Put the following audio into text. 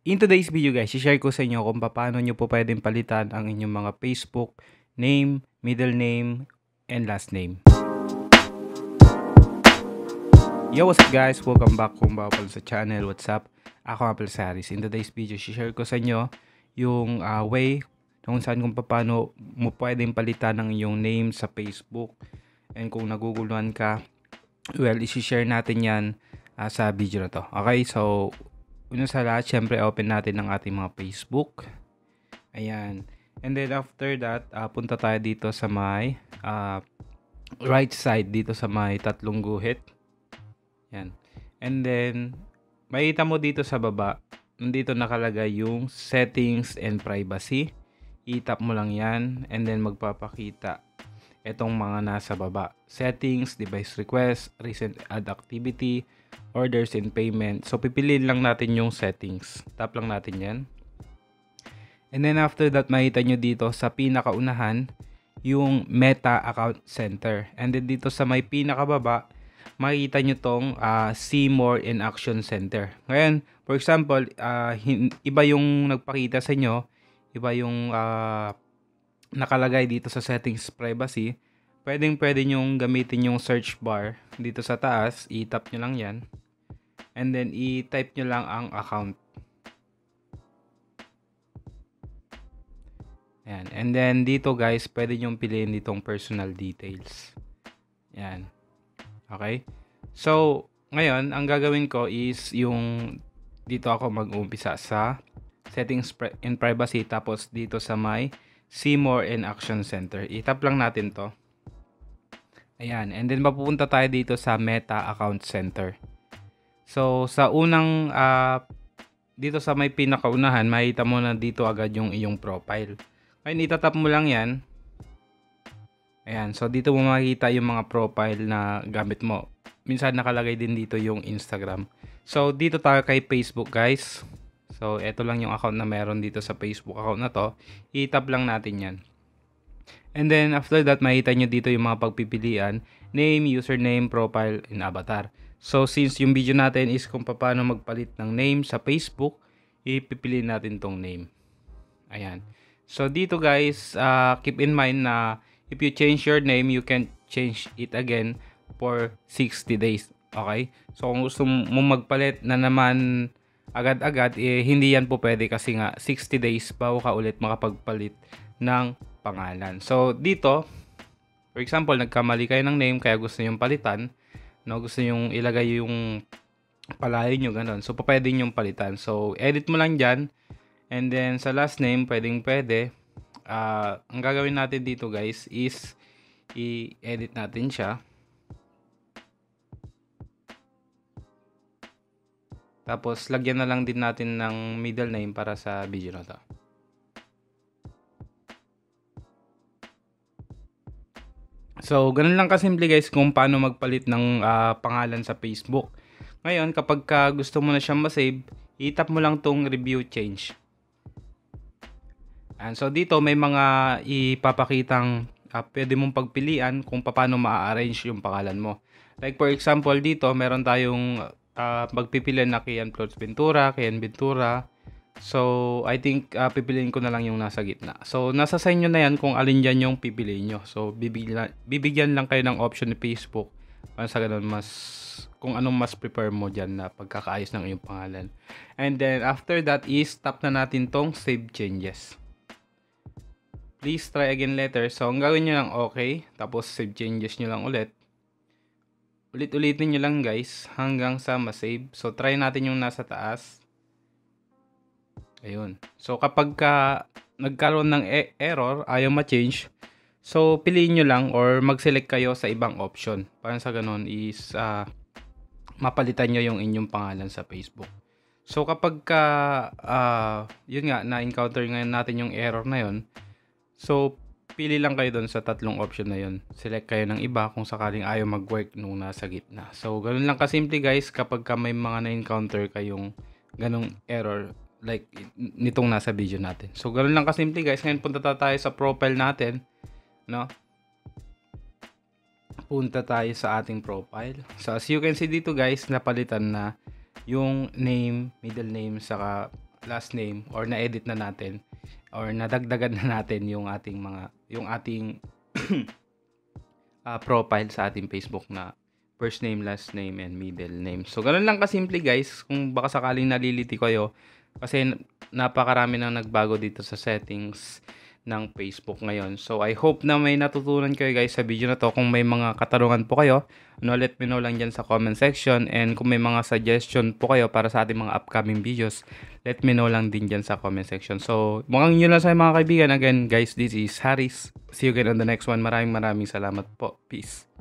In today's video guys, share ko sa inyo kung paano nyo po pwedeng palitan ang inyong mga Facebook name, middle name, and last name. Yo, what's up guys? Welcome back kung bago pala sa channel. What's up? Ako nga pala si Haris. In today's video, share ko sa inyo yung way kung saan kung paano mo pwedeng palitan ang iyong name sa Facebook. And kung naguguluhan ka, well, isi-share natin yan sa video na to. Okay, so una sa lahat, syempre open natin ang ating mga Facebook. Ayan. And then after that, punta tayo dito sa may right side, dito sa may tatlong guhit. Ayan. And then, makita mo dito sa baba, nandito nakalagay yung settings and privacy. I-tap mo lang yan and then magpapakita itong mga nasa baba. Settings, device request, recent ad activity, orders and payment. So, pipiliin lang natin yung settings. Tap lang natin yan. And then after that, makita nyo dito sa pinakaunahan, yung Meta Account Center. And then dito sa may pinakababa, makita nyo tong See More in Action Center. Ngayon, for example, iba yung nagpakita sa inyo, iba yung nakalagay dito sa settings privacy. Pwede nyong gamitin yung search bar dito sa taas, i-tap nyo lang yan. And then i-type nyo lang ang account. Ayan. And then dito guys, pwede nyong piliin ditong personal details. Ayan. Okay? So, ngayon, ang gagawin ko is yung dito ako mag-uumpisa sa settings and privacy, tapos dito sa may See More in Action Center. I-tap lang natin to. Ayan. And then mapupunta tayo dito sa Meta Account Center. So, sa unang dito sa may pinakaunahan, makita mo na dito agad yung iyong profile. Ngayon, itatap mo lang yan. Ayan. So, dito mo makikita yung mga profile na gamit mo. Minsan nakalagay din dito yung Instagram. So, dito tayo kay Facebook, guys. So, ito lang yung account na meron dito sa Facebook account na to. I-tap lang natin yan. And then, after that, makita nyo dito yung mga pagpipilian. Name, username, profile, and avatar. So, since yung video natin is kung paano magpalit ng name sa Facebook, ipipiliin natin tong name. Ayan. So, dito guys, keep in mind na if you change your name, you can change it again for 60 days. Okay? So, kung gusto mo magpalit na naman agad-agad, hindi yan po pwede kasi nga 60 days bago ka ulit makapagpalit ng pangalan. So, dito, for example, nagkamali kayo ng name kaya gusto nyo palitan, no? Gusto nyo ilagay yung palayo nyo, ganun. So, pwede nyo palitan. So, edit mo lang dyan. And then, sa last name, pwede. Ang gagawin natin dito, guys, is i-edit natin siya. Tapos, lagyan na lang din natin ng middle name para sa video na to. So, ganun lang kasimple guys kung paano magpalit ng pangalan sa Facebook. Ngayon, kapag gusto mo na siyang masave, i-tap mo lang tong review change. And so, dito may mga ipapakitang pwede mong pagpilian kung paano ma-arrange yung pangalan mo. Like for example, dito meron tayong magpipilian na Kian Floats Ventura, Kian Ventura. So, I think pipiliin ko na lang yung nasa gitna. So, nasa sa inyo na yan kung alin dyan yung pipiliin nyo. So, bibigyan lang kayo ng option ni Facebook para sa ganun kung anong mas prefer mo dyan na pagkakaayos ng iyong pangalan. And then, after that is, tap na natin tong Save Changes. Please try again later. So, ang gawin nyo lang okay. Tapos, Save Changes nyo lang ulit. Ulit-ulitin nyo lang guys hanggang sa ma-save. So, try natin yung nasa taas. Ayun. So, kapag nagkaroon ng error, ayaw ma-change, so, piliin nyo lang or mag-select kayo sa ibang option. Para sa ganun is mapalitan nyo yung inyong pangalan sa Facebook. So, kapag yun nga, na-encounter ngayon natin yung error na yun, so, pili lang kayo doon sa tatlong option na yun. Select kayo ng iba kung sakaling ayaw mag-work nung nasa gitna. So, ganun lang kasimple guys kapag may mga na-encounter kayong ganung error like nitong nasa video natin. So, ganun lang kasimple guys. Ngayon punta tayo sa profile natin, no? Punta tayo sa ating profile. So, as you can see dito guys, napalitan na yung name, middle name, saka last name or na-edit na natin or nadagdagan na natin yung ating profile sa ating Facebook na first name, last name, and middle name. So, ganun lang kasimple guys. Kung baka sakaling naliliti kayo kasi napakarami nang nagbago dito sa settings ng Facebook ngayon. So, I hope na may natutunan kayo guys sa video na to. Kung may mga katanungan po kayo, let me know lang dyan sa comment section. And kung may mga suggestion po kayo para sa ating mga upcoming videos, let me know lang din dyan sa comment section. So, mukhang yun lang sa mga kaibigan. Again guys, this is Haris. See you again on the next one. Maraming salamat po. Peace.